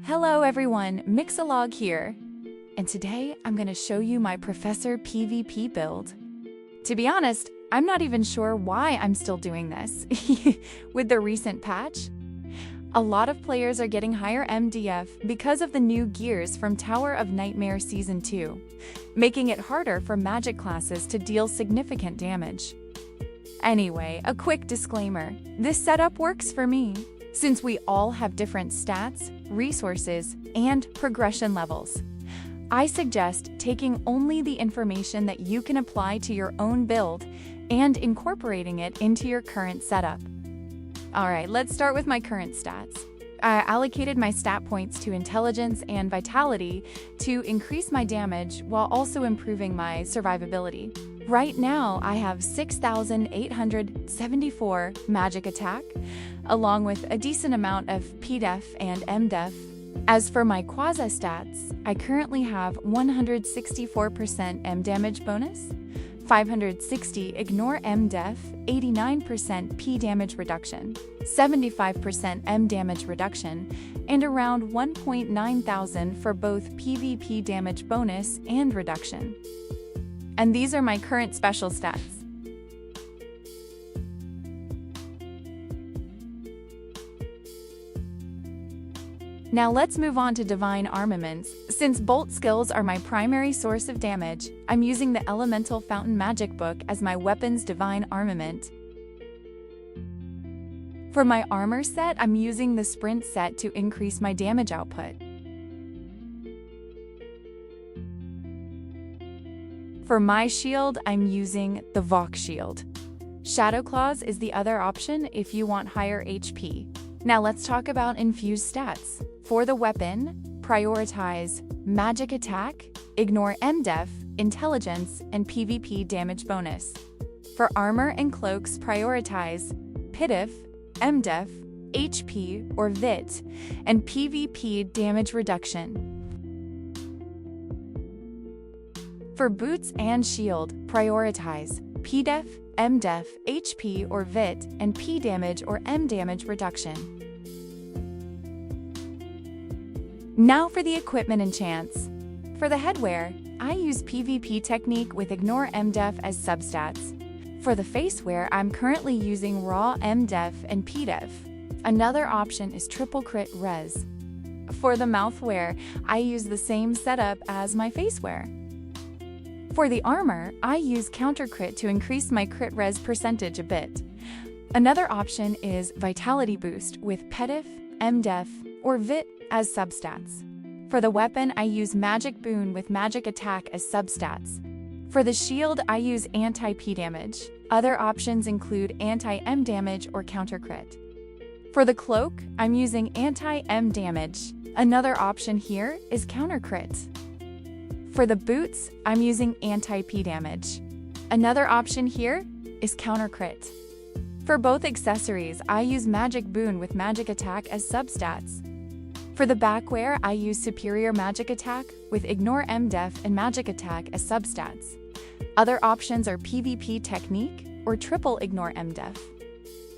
Hello everyone, Mixilog here, and today I'm going to show you my Professor PvP build. To be honest, I'm not even sure why I'm still doing this. With the recent patch, a lot of players are getting higher MDF because of the new gears from Tower of Nightmare Season 2, making it harder for magic classes to deal significant damage. Anyway, a quick disclaimer, this setup works for me, since we all have different stats, resources, and progression levels. I suggest taking only the information that you can apply to your own build and incorporating it into your current setup. Alright, let's start with my current stats. I allocated my stat points to intelligence and vitality to increase my damage while also improving my survivability. Right now, I have 6,874 magic attack, along with a decent amount of PDEF and MDEF. As for my quasi stats, I currently have 164% M damage bonus, 560 ignore MDEF, 89% P damage reduction, 75% M damage reduction, and around 1.9 thousand for both PvP damage bonus and reduction. And these are my current special stats. Now let's move on to Divine Armaments. Since bolt skills are my primary source of damage, I'm using the Elemental Fountain Magic Book as my weapon's Divine Armament. For my armor set, I'm using the Sprint set to increase my damage output. For my shield, I'm using the Vox shield. Shadow Claws is the other option if you want higher HP. Now let's talk about Infused stats. For the weapon, prioritize magic attack, ignore MDEF, intelligence, and PvP damage bonus. For armor and cloaks, prioritize PDEF, MDEF, HP or VIT, and PvP damage reduction. For boots and shield, prioritize PDEF, MDEF, HP or VIT, and P damage or M damage reduction. Now for the equipment enchants. For the headwear, I use PvP technique with ignore MDEF as substats. For the facewear, I'm currently using raw MDEF and PDEF. Another option is triple crit res. For the mouthwear, I use the same setup as my facewear. For the armor, I use counter crit to increase my crit res percentage a bit. Another option is vitality boost with PDEF, MDEF, or VIT as substats. For the weapon, I use magic boon with magic attack as substats. For the shield, I use anti-P damage. Other options include anti-M damage or counter crit. For the cloak, I'm using anti-M damage. Another option here is counter crit. For the boots, I'm using anti-P damage. Another option here is counter crit. For both accessories, I use magic boon with magic attack as substats. For the backwear, I use superior magic attack with ignore MDEF and magic attack as substats. Other options are PvP technique or triple ignore MDEF.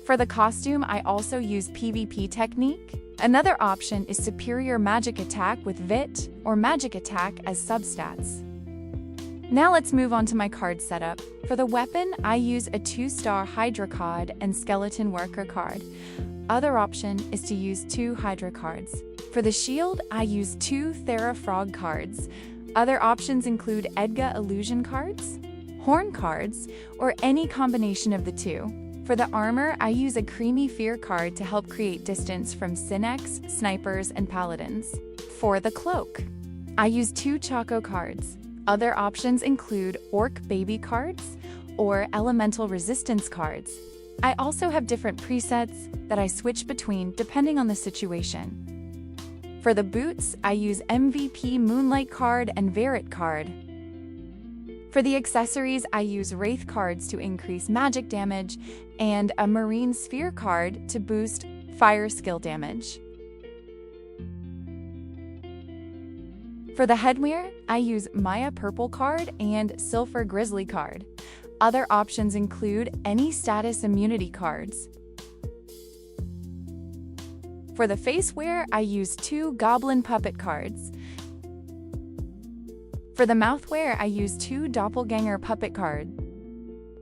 For the costume, I also use PvP technique. Another option is superior magic attack with VIT or magic attack as substats. Now let's move on to my card setup. For the weapon, I use a 2-star Hydra card and Skeleton Worker card. Other option is to use 2 Hydra cards. For the shield, I use 2 Thera Frog cards. Other options include Edga Illusion cards, Horn cards, or any combination of the two. For the armor, I use a Creamy Fear card to help create distance from Synex, Snipers, and Paladins. For the cloak, I use 2 Choco cards. Other options include Orc Baby cards or Elemental Resistance cards. I also have different presets that I switch between depending on the situation. For the boots, I use MVP Moonlight card and Verit card. For the accessories, I use Wraith cards to increase magic damage and a Marine Sphere card to boost fire skill damage. For the headwear, I use Maya Purple card and Silver Grizzly card. Other options include any status immunity cards. For the face wear, I use 2 Goblin Puppet cards. For the mouth wear, I use 2 Doppelganger Puppet cards.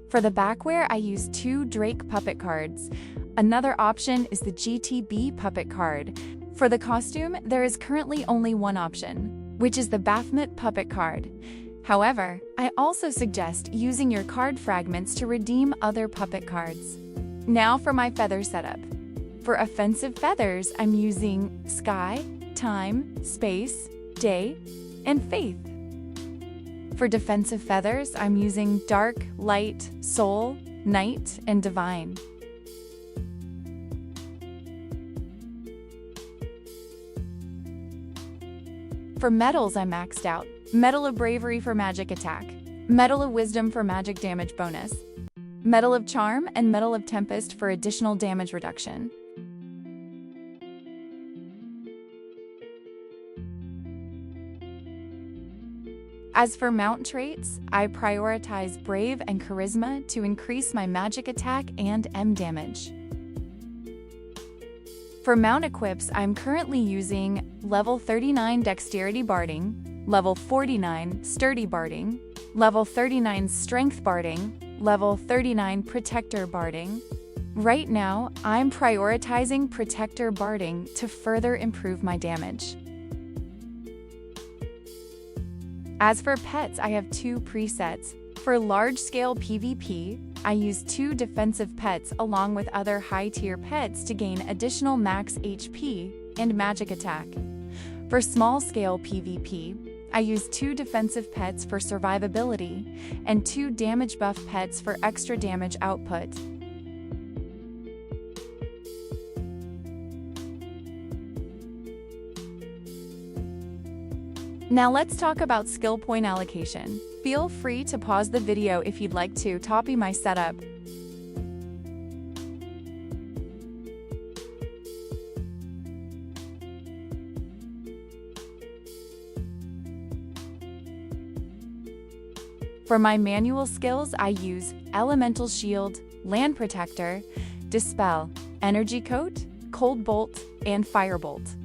For the back wear, I use 2 Drake Puppet cards. Another option is the GTB Puppet card. For the costume, there is currently only one option, which is the Baphomet Puppet card. However, I also suggest using your card fragments to redeem other puppet cards. Now for my feather setup. For offensive feathers, I'm using Sky, Time, Space, Day, and Faith. For defensive feathers, I'm using Dark, Light, Soul, Night, and Divine. For medals, I maxed out Medal of Bravery for magic attack, Medal of Wisdom for magic damage bonus, Medal of Charm, and Medal of Tempest for additional damage reduction. As for mount traits, I prioritize Brave and Charisma to increase my magic attack and M damage. For mount equips, I'm currently using level 39 Dexterity Barding, level 49 Sturdy Barding, level 39 Strength Barding, level 39 Protector Barding. Right now, I'm prioritizing Protector Barding to further improve my damage. As for pets, I have 2 presets. For large-scale PvP, I use 2 defensive pets along with other high-tier pets to gain additional max HP and magic attack. For small-scale PvP, I use 2 defensive pets for survivability and 2 damage buff pets for extra damage output. Now let's talk about skill point allocation. Feel free to pause the video if you'd like to copy my setup. For my manual skills, I use Elemental Shield, Land Protector, Dispel, Energy Coat, Cold Bolt, and Firebolt.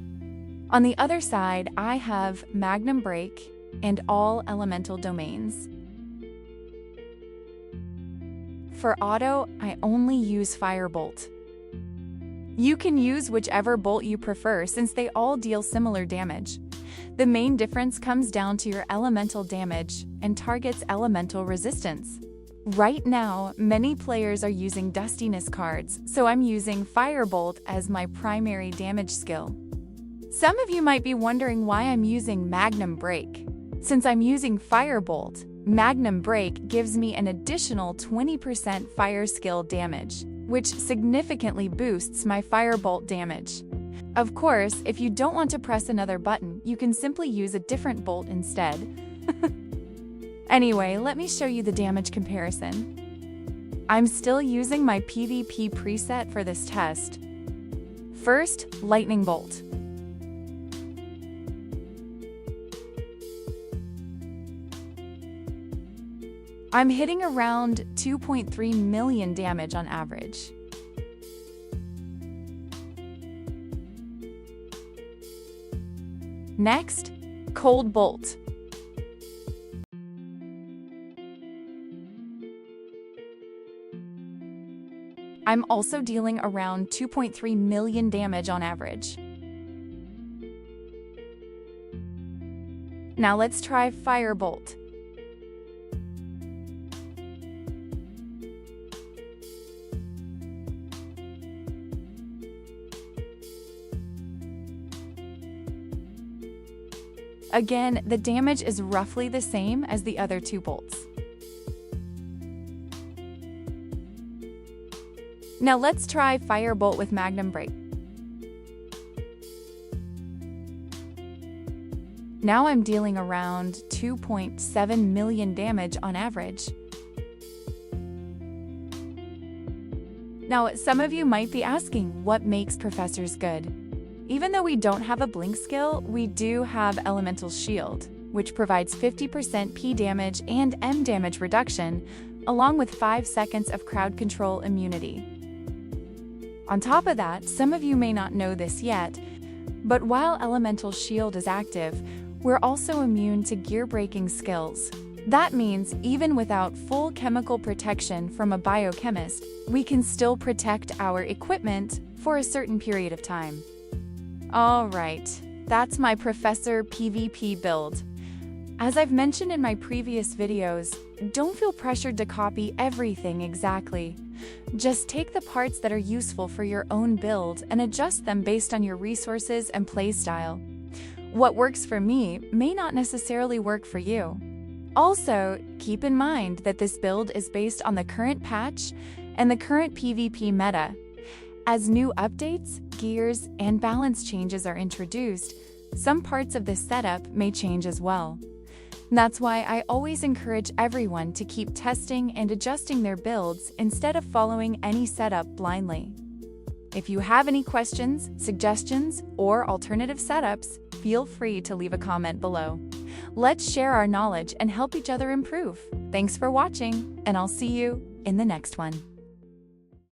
On the other side, I have Magnum Break and all elemental domains. For auto, I only use Firebolt. You can use whichever bolt you prefer since they all deal similar damage. The main difference comes down to your elemental damage and target's elemental resistance. Right now, many players are using Dustiness cards, so I'm using Firebolt as my primary damage skill. Some of you might be wondering why I'm using Magnum Break. Since I'm using Firebolt, Magnum Break gives me an additional 20% fire skill damage, which significantly boosts my Firebolt damage. Of course, if you don't want to press another button, you can simply use a different bolt instead. Anyway, let me show you the damage comparison. I'm still using my PvP preset for this test. First, Lightning Bolt. I'm hitting around 2.3 million damage on average. Next, Cold Bolt. I'm also dealing around 2.3 million damage on average. Now let's try Firebolt. Again, the damage is roughly the same as the other 2 bolts. Now let's try Firebolt with Magnum Break. Now I'm dealing around 2.7 million damage on average. Now, some of you might be asking, what makes Professors good? Even though we don't have a blink skill, we do have Elemental Shield, which provides 50% P damage and M damage reduction, along with 5 seconds of crowd control immunity. On top of that, some of you may not know this yet, but while Elemental Shield is active, we're also immune to gear-breaking skills. That means even without full chemical protection from a biochemist, we can still protect our equipment for a certain period of time. Alright, that's my Professor PvP build. As I've mentioned in my previous videos, don't feel pressured to copy everything exactly. Just take the parts that are useful for your own build and adjust them based on your resources and playstyle. What works for me may not necessarily work for you. Also, keep in mind that this build is based on the current patch and the current PvP meta. As new updates, gears, and balance changes are introduced, some parts of this setup may change as well. That's why I always encourage everyone to keep testing and adjusting their builds instead of following any setup blindly. If you have any questions, suggestions, or alternative setups, feel free to leave a comment below. Let's share our knowledge and help each other improve. Thanks for watching, and I'll see you in the next one.